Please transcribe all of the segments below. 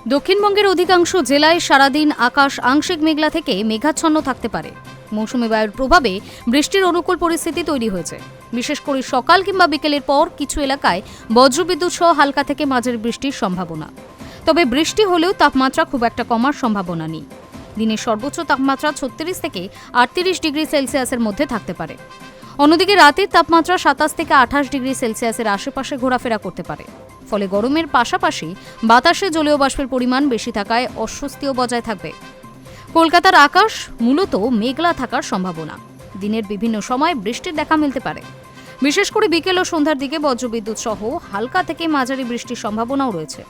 দক্ষিণবঙ্গের অধিকাংশ জেলায় সারাদিন আকাশ আংশিক মেঘলা থেকে মেঘাচ্ছন্ন থাকতে পারে। মৌসুমী বায়ুর প্রভাবে বৃষ্টির অনুকূল পরিস্থিতি তৈরি হয়েছে। বিশেষ করে সকাল কিংবা বিকেলের পর কিছু এলাকায় বজ্রবিদ্যুৎ সহ হালকা থেকে মাঝারি বৃষ্টির সম্ভাবনা। তবে বৃষ্টি হলেও তাপমাত্রা খুব একটা কমার সম্ভাবনা নেই। দিনের সর্বোচ্চ তাপমাত্রা 36 থেকে 38 ডিগ্রি সেলসিয়াসের মধ্যে থাকতে পারে। অন্যদিকে রাতের তাপমাত্রা 27 থেকে 28 ডিগ্রি সেলসিয়াসের আশেপাশে ঘোরাফেরা করতে পারে। ফলে গরমের পাশাপাশি বাতাসে জলীয় বাষ্পের পরিমাণ বেশি থাকায় অস্বস্তিও বজায় থাকবে। কলকাতার আকাশ মূলত মেঘলা থাকার সম্ভাবনা। দিনের বিভিন্ন সময় বৃষ্টির দেখা মিলতে পারে। বিশেষ করে বিকেল ও সন্ধ্যার দিকে বজ্রবিদ্যুৎ সহ হালকা থেকে মাঝারি বৃষ্টির সম্ভাবনাও রয়েছে।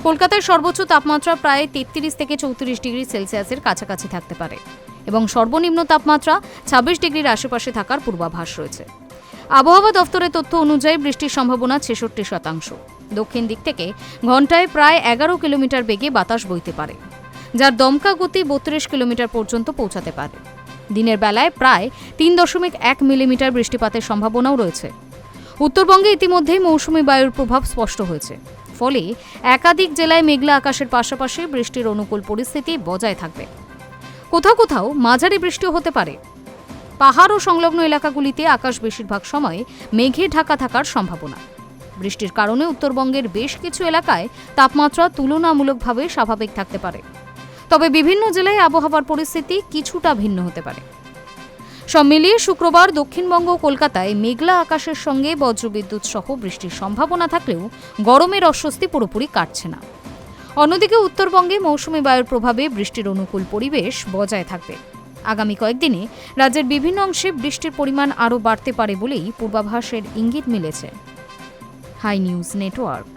কলকাতার সর্বোচ্চ তাপমাত্রা প্রায় 33 থেকে 34 ডিগ্রি সেলসিয়াসের কাছাকাছি থাকতে পারে এবং সর্বনিম্ন তাপমাত্রা 26 ডিগ্রির আশেপাশে থাকার পূর্বাভাস রয়েছে। আবহাওয়া দফতরের তথ্য অনুযায়ী বৃষ্টির সম্ভাবনা 66%। দক্ষিণ দিক থেকে ঘন্টায় প্রায় 11 কিলোমিটার বেগে বাতাস বইতে পারে, যার দমকা গতি 32 কিলোমিটার পর্যন্ত পৌঁছাতে পারে। দিনের বেলায় প্রায় 3.1 মিলিমিটার বৃষ্টিপাতের সম্ভাবনাও রয়েছে। উত্তরবঙ্গে ইতিমধ্যেই মৌসুমী বায়ুর প্রভাব স্পষ্ট হয়েছে। ফলে একাধিক জেলায় মেঘলা আকাশের পাশাপাশি বৃষ্টির অনুকূল পরিস্থিতি বজায় থাকবে। কোথাও কোথাও মাঝারি বৃষ্টিও হতে পারে। পাহাড় ও সংলগ্ন এলাকাগুলিতে আকাশ বেশিরভাগ সময় মেঘে ঢাকা থাকার সম্ভাবনা। বৃষ্টির কারণে উত্তরবঙ্গের বেশ কিছু এলাকায় তাপমাত্রা তুলনামূলকভাবে স্বাভাবিক থাকতে পারে। তবে বিভিন্ন জেলায় আবহাওয়ার পরিস্থিতি কিছুটা ভিন্ন হতে পারে। সব মিলিয়ে শুক্রবার দক্ষিণবঙ্গ ও কলকাতায় মেঘলা আকাশের সঙ্গে বজ্রবিদ্যুৎ সহ বৃষ্টির সম্ভাবনা থাকলেও গরমের অস্বস্তি পুরোপুরি কাটছে না। অন্যদিকে উত্তরবঙ্গে মৌসুমী বায়ুর প্রভাবে বৃষ্টির অনুকূল পরিবেশ বজায় থাকবে। আগামী কয়েকদিনে রাজ্যের বিভিন্ন অংশে বৃষ্টির পরিমাণ আরও বাড়তে পারে বলেই পূর্বাভাসের ইঙ্গিত মিলেছে। Hi news network.